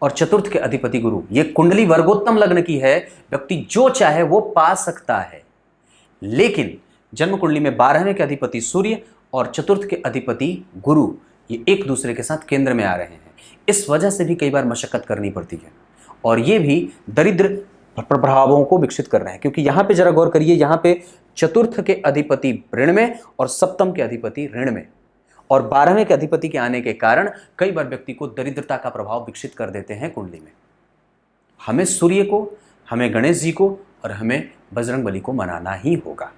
और चतुर्थ के अधिपति गुरु, ये कुंडली वर्गोत्तम लग्न की है, व्यक्ति जो चाहे वो पा सकता है, लेकिन जन्म कुंडली में 12वें के अधिपति सूर्य और चतुर्थ के अधिपति गुरु ये एक दूसरे के साथ केंद्र में आ रहे हैं, इस वजह से भी कई बार मशक्कत करनी पड़ती है, और ये भी दरिद्र प्रभावों को विकसित कर रहे हैं। क्योंकि यहाँ पे जरा गौर करिए, यहाँ पे चतुर्थ के अधिपति ऋण में और सप्तम के अधिपति ऋण में, और 12वें के अधिपति के आने के कारण कई बार व्यक्ति को दरिद्रता का प्रभाव विकसित कर देते हैं कुंडली में। हमें सूर्य को, हमें गणेश जी को और हमें बजरंगबली को मनाना ही होगा।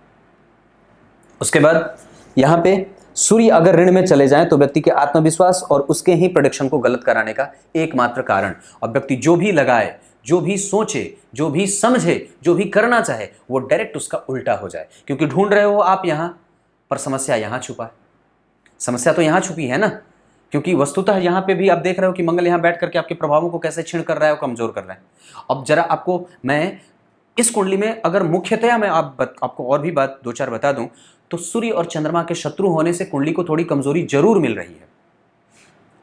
उसके बाद यहाँ पे सूर्य अगर ऋण में चले जाएं तो व्यक्ति के आत्मविश्वास और उसके ही प्रेडिक्शन को गलत कराने का एकमात्र कारण, और व्यक्ति जो भी लगाए, जो भी सोचे, जो भी समझे, जो भी करना चाहे, वो डायरेक्ट उसका उल्टा हो जाए। क्योंकि ढूंढ रहे हो आप यहाँ पर, समस्या यहाँ छुपा है, समस्या तो यहाँ छुपी है ना, क्योंकि वस्तुतः यहाँ पे भी आप देख रहे हो कि मंगल यहाँ बैठ करके आपके प्रभावों को कैसे क्षीण कर रहा है और कमजोर कर रहा है। अब जरा आपको मैं इस कुंडली में अगर मुख्यतया मैं आपको और भी बात दो चार बता दूं, तो सूर्य और चंद्रमा के शत्रु होने से कुंडली को थोड़ी कमजोरी जरूर मिल रही है,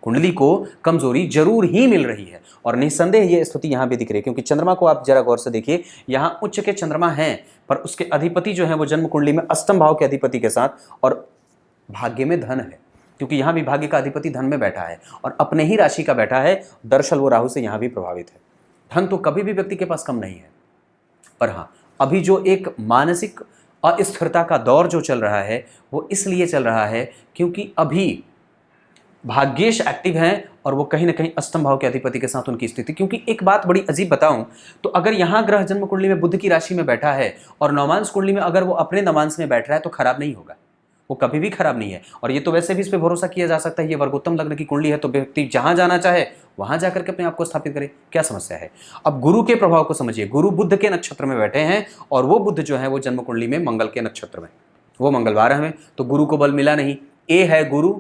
कुंडली को कमजोरी जरूर ही मिल रही है, और निसंदेह ये स्थिति यहां भी दिख रही है। क्योंकि चंद्रमा को आप जरा गौर से देखिए, यहां उच्च के चंद्रमा हैं, पर उसके अधिपति जो है वो जन्म कुंडली में अष्टम भाव के अधिपति के साथ और भाग्य में धन है, क्योंकि यहां भी भाग्य का अधिपति धन में बैठा है और अपने ही राशि का बैठा है। दरअसल वो राहु से यहां भी प्रभावित है। धन तो कभी भी व्यक्ति के पास कम नहीं है, पर हाँ, अभी जो एक मानसिक अस्थिरता का दौर जो चल रहा है वो इसलिए चल रहा है क्योंकि अभी भाग्येश एक्टिव हैं और वो कहीं ना कहीं अष्टम भाव के अधिपति के साथ उनकी स्थिति। क्योंकि एक बात बड़ी अजीब बताऊं तो अगर यहां ग्रह जन्म कुंडली में बुध की राशि में बैठा है और नवमांश कुंडली में अगर वो अपने नवांश में बैठ रहा है तो खराब नहीं होगा, वो कभी भी खराब नहीं है। और ये तो वैसे भी इस पर भरोसा किया जा सकता है, ये वर्गोत्तम लग्न की कुंडली है, तो व्यक्ति जहां जाना चाहे वहां जाकर के अपने आप को स्थापित करे, क्या समस्या है। अब गुरु के प्रभाव को समझिए, गुरु बुध के नक्षत्र में बैठे हैं और वो बुध जो है वो जन्म कुंडली में मंगल के नक्षत्र में, वो मंगलवार है, तो गुरु को बल मिला नहीं। ए है गुरु,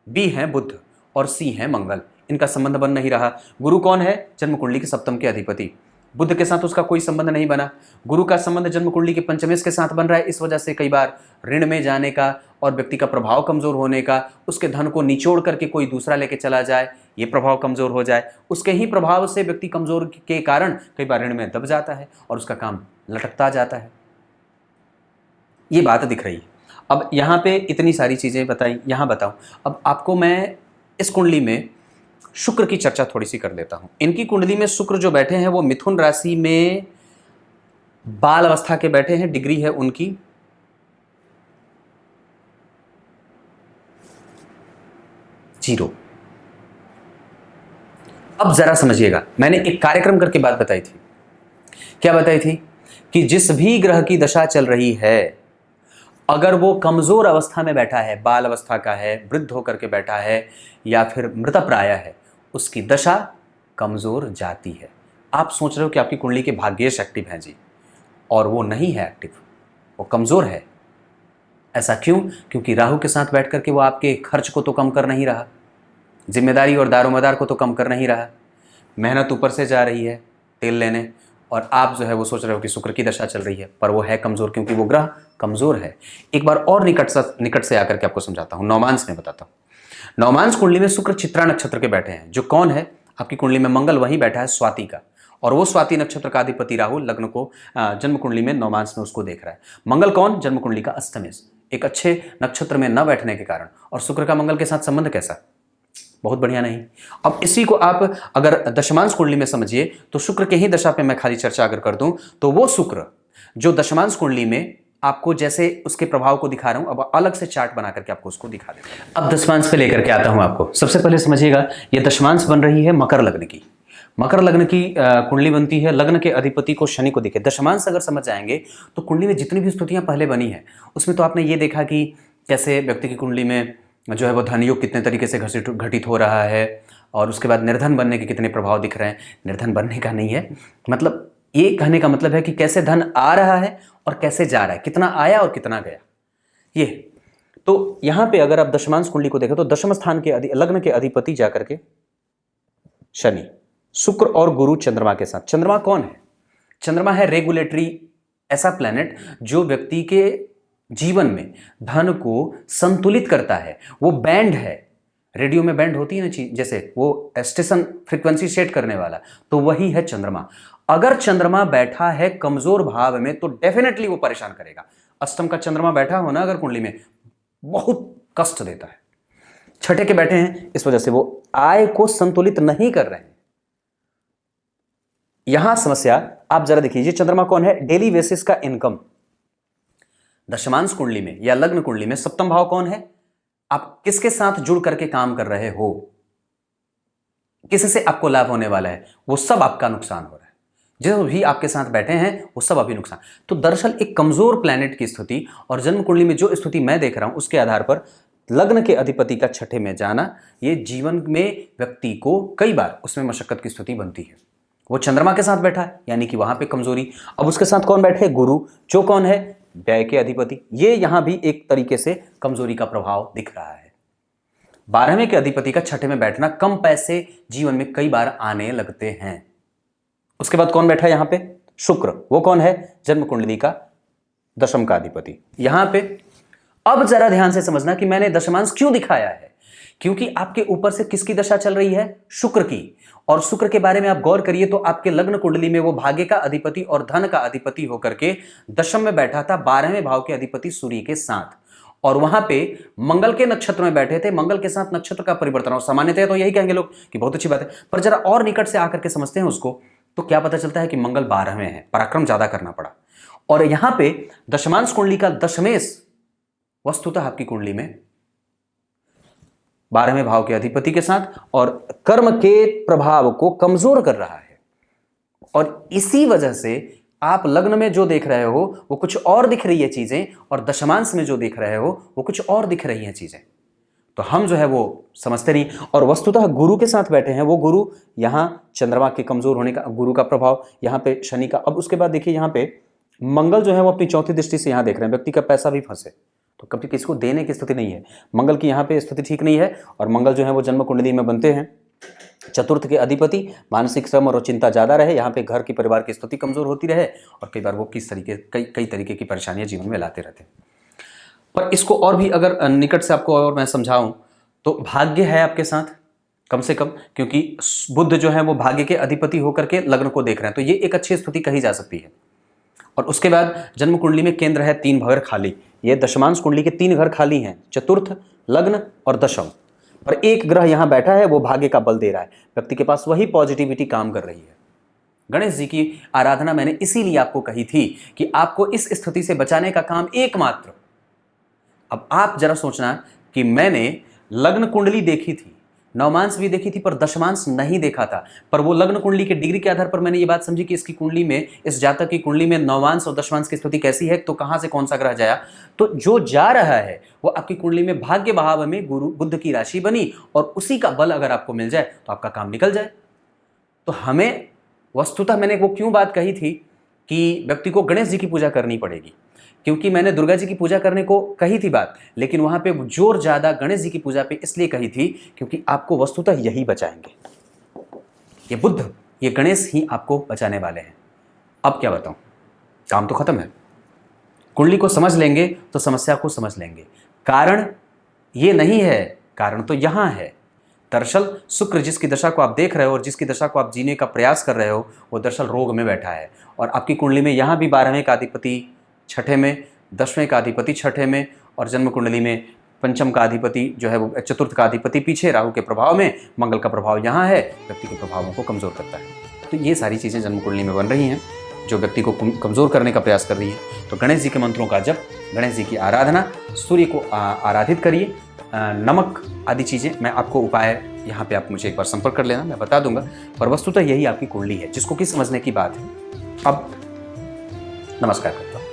बी है बुध और सी है मंगल, इनका संबंध बन नहीं रहा। गुरु कौन है? जन्म कुंडली के सप्तम के अधिपति। बुध के साथ उसका कोई संबंध नहीं बना, गुरु का संबंध जन्म कुंडली के पंचमेश के साथ बन रहा है, इस वजह से कई बार ऋण में जाने का और व्यक्ति का प्रभाव कमजोर होने का, उसके धन को निचोड़ करके कोई दूसरा लेके चला जाए, ये प्रभाव कमजोर हो जाए, उसके ही प्रभाव से व्यक्ति कमजोर के कारण कई बार ऋण में दब जाता है और उसका काम लटकता जाता है। ये बात दिख रही है। अब यहाँ पे इतनी सारी चीजें बताई, यहाँ बताऊं अब आपको मैं इस कुंडली में शुक्र की चर्चा थोड़ी सी कर देता हूं। इनकी कुंडली में शुक्र जो बैठे हैं वो मिथुन राशि में बाल अवस्था के बैठे हैं, डिग्री है उनकी 0। अब जरा समझिएगा, मैंने एक कार्यक्रम करके बात बताई थी। क्या बताई थी? कि जिस भी ग्रह की दशा चल रही है, अगर वो कमजोर अवस्था में बैठा है, बाल अवस्था का है, वृद्ध होकर के बैठा है या फिर मृतप्राय है, उसकी दशा कमजोर जाती है। आप सोच रहे हो कि आपकी कुंडली के भाग्येश एक्टिव हैं जी, और वो नहीं है एक्टिव, वो कमजोर है। ऐसा क्यों? क्योंकि राहु के साथ बैठ करके वो आपके खर्च को तो कम कर नहीं रहा, जिम्मेदारी और दारोमदार को तो कम कर नहीं रहा, मेहनत ऊपर से जा रही है तेल लेने, और आप जो है वो सोच रहे हो कि शुक्र की दशा चल रही है, पर वो है कमजोर, क्योंकि वो ग्रह कमजोर है। एक बार और निकट से आकर के आपको समझाता हूं, नौमांस में बताता हूं। नौमांस कुंडली में शुक्र चित्रा नक्षत्र के बैठे हैं, जो कौन है आपकी कुंडली में? मंगल वहीं बैठा है स्वाति का, और वो स्वाति नक्षत्र का अधिपति राहु लग्न को जन्म कुंडली में नौमांस में उसको देख रहा है। मंगल कौन? जन्म कुंडली का अष्टमेश, एक अच्छे नक्षत्र में न बैठने के कारण। और शुक्र का मंगल के साथ संबंध कैसा? बहुत बढ़िया नहीं। अब इसी को आप अगर दशमांश कुंडली में समझिए तो शुक्र के ही दशा पे मैं खाली चर्चा अगर कर दूं तो वो शुक्र जो दशमांश कुंडली में आपको जैसे उसके प्रभाव को दिखा रहा हूं, अब अलग से चार्ट बना करके आपको उसको दिखा देता हूं। अब दशमांश पे लेकर के आता हूं आपको। सबसे पहले समझिएगा, ये दशमांश बन रही है मकर लग्न की। मकर लग्न की कुंडली बनती है, लग्न के अधिपति को शनि को दिखे। दशमांश अगर समझ जाएंगे तो कुंडली में जितनी भी स्थितियां पहले बनी है उसमें तो आपने ये देखा कि कैसे व्यक्ति की कुंडली में जो है वो धन योग कितने तरीके से घटित हो रहा है, और उसके बाद निर्धन बनने के कितने प्रभाव दिख रहे हैं। निर्धन बनने का नहीं है, मतलब ये कहने का मतलब है कि कैसे धन आ रहा है और कैसे जा रहा है, कितना आया और कितना गया। ये तो यहां पे अगर आप दशमांश कुंडली को देखें तो दशम स्थान के लग्न के अधिपति जाकर के शनि, शुक्र और गुरु चंद्रमा के साथ। चंद्रमा कौन है? चंद्रमा है रेगुलेटरी, ऐसा प्लैनेट जो व्यक्ति के जीवन में धन को संतुलित करता है। वो बैंड है, रेडियो में बैंड होती है ना चीज, जैसे वो स्टेशन फ्रीक्वेंसी सेट करने वाला, तो वही है चंद्रमा। अगर चंद्रमा बैठा है कमजोर भाव में तो डेफिनेटली वो परेशान करेगा। अष्टम का चंद्रमा बैठा हो ना अगर कुंडली में, बहुत कष्ट देता है। छठे के बैठे हैं, इस वजह से वो आय को संतुलित नहीं कर रहे हैं। यहां समस्या आप जरा देखिए, चंद्रमा कौन है? डेली बेसिस का इनकम। दशमांश कुंडली में या लग्न कुंडली में सप्तम भाव कौन है? आप किसके साथ जुड़ करके काम कर रहे हो, किससे आपको लाभ होने वाला है, वो सब आपका नुकसान हो रहा है। जो भी आपके साथ बैठे हैं वो सब अभी नुकसान। तो दरअसल एक कमजोर प्लैनेट की स्थिति और जन्म कुंडली में जो स्थिति मैं देख रहा हूं उसके आधार पर लग्न के अधिपति का छठे में जाना, ये जीवन में व्यक्ति को कई बार उसमें मशक्कत की स्थिति बनती है। वो चंद्रमा के साथ बैठा है, यानी कि वहां पे कमजोरी। अब उसके साथ कौन बैठे? गुरु, जो कौन है? व्यय के अधिपति। ये यहां भी एक तरीके से कमजोरी का प्रभाव दिख रहा है। 12वें के अधिपति का छठे में बैठना, कम पैसे जीवन में कई बार आने लगते हैं। उसके बाद कौन बैठा है यहां पे? शुक्र, वो कौन है? जन्म कुंडली का दशम का अधिपति। यहां पे अब जरा ध्यान से समझना कि मैंने दशमांश क्यों दिखाया है, क्योंकि आपके ऊपर से किसकी दशा चल रही है? शुक्र की। और शुक्र के बारे में आप गौर करिए तो आपके लग्न कुंडली में वो भाग्य का अधिपति और धन का अधिपति होकर के दशम में बैठा था, 12वें भाव के अधिपति सूर्य के साथ, और वहां पे मंगल के नक्षत्र में बैठे थे। मंगल के साथ नक्षत्र का परिवर्तन, और सामान्यतः तो यही कहेंगे लोग कि बहुत अच्छी बात है, पर जरा और निकट से आकर के समझते हैं उसको तो क्या पता चलता है कि मंगल 12वें है, पराक्रम ज्यादा करना पड़ा। और यहां पे दशमांश कुंडली का दशमेश वस्तुतः आपकी कुंडली में 12वें भाव के अधिपति के साथ और कर्म के प्रभाव को कमजोर कर रहा है। और इसी वजह से आप लग्न में जो देख रहे हो वो कुछ और दिख रही है चीजें, और दशमांश में जो देख रहे हो वो कुछ और दिख रही हैं चीजें। तो हम जो है वो समझते नहीं। और वस्तुतः गुरु के साथ बैठे हैं, वो गुरु यहां चंद्रमा के कमजोर होने का, गुरु का प्रभाव यहां पे शनि का। अब उसके बाद देखिए यहां पे मंगल जो है वो अपनी चौथी दृष्टि से यहां देख रहे हैं, व्यक्ति का पैसा भी फंसे तो कभी किसको देने की स्थिति नहीं है। मंगल की यहाँ पे स्थिति ठीक नहीं है, और मंगल जो है वो जन्म कुंडली में बनते हैं चतुर्थ के अधिपति मानसिक श्रम और चिंता ज़्यादा रहे, यहाँ पे घर की परिवार की स्थिति कमज़ोर होती रहे और कई बार वो कई तरीके की परेशानियां जीवन में लाते रहते हैं। पर इसको और भी अगर निकट से आपको और मैं समझाऊं तो भाग्य है आपके साथ कम से कम, क्योंकि बुध जो है वो भाग्य के अधिपति होकर के लग्न को देख रहे हैं, तो ये एक अच्छी स्थिति कही जा सकती है। और उसके बाद जन्म कुंडली में केंद्र है 3 घर खाली, ये दशमांश कुंडली के 3 घर खाली हैं, चतुर्थ, लग्न और दशम, पर एक ग्रह यहां बैठा है, वो भाग्य का बल दे रहा है, व्यक्ति के पास वही पॉजिटिविटी काम कर रही है। गणेश जी की आराधना मैंने इसीलिए आपको कही थी कि आपको इस स्थिति से बचाने का काम एकमात्र। अब आप जरा सोचना कि मैंने लग्न कुंडली देखी थी, नवमांश भी देखी थी, पर दशमांश नहीं देखा था, पर वो लग्न कुंडली के डिग्री के आधार पर मैंने ये बात समझी कि इसकी कुंडली में, इस जातक की कुंडली में नवमांश और दशमांश की स्थिति कैसी है, तो कहां से कौन सा ग्रह जाया, तो जो जा रहा है वो आपकी कुंडली में भाग्य भाव में गुरु बुध की राशि बनी, और उसी का बल अगर आपको मिल जाए तो आपका काम निकल जाए। तो हमें वस्तुतः मैंने वो क्यों बात कही थी कि व्यक्ति को गणेश जी की पूजा करनी पड़ेगी, क्योंकि मैंने दुर्गा जी की पूजा करने को कही थी बात, लेकिन वहां पे जोर ज्यादा गणेश जी की पूजा पे इसलिए कही थी क्योंकि आपको वस्तुतः यही बचाएंगे, ये बुध, ये गणेश ही आपको बचाने वाले हैं। अब क्या बताऊं, काम तो खत्म है। कुंडली को समझ लेंगे तो समस्या को समझ लेंगे। कारण ये नहीं है, कारण तो यहां है। दरअसल शुक्र जिसकी दशा को आप देख रहे हो और जिसकी दशा को आप जीने का प्रयास कर रहे हो, वो दरअसल रोग में बैठा है, और आपकी कुंडली में यहां भी 12वें का अधिपति छठे में, 10वें का अधिपति छठे में, और जन्म कुंडली में पंचम का अधिपति जो है वो चतुर्थ का अधिपति पीछे, राहु के प्रभाव में, मंगल का प्रभाव यहाँ है, व्यक्ति के प्रभावों को कमज़ोर करता है। तो ये सारी चीज़ें जन्म कुंडली में बन रही हैं जो व्यक्ति को कमज़ोर करने का प्रयास कर रही है। तो गणेश जी के मंत्रों का जप, गणेश जी की आराधना, सूर्य को आराधित करिए, नमक आदि चीज़ें, मैं आपको उपाय यहाँ पे आप मुझे एक बार संपर्क कर लेना, मैं बता दूंगा, पर वस्तुतः यही आपकी कुंडली है जिसको कि समझने की बात है। अब नमस्कार करता हूँ।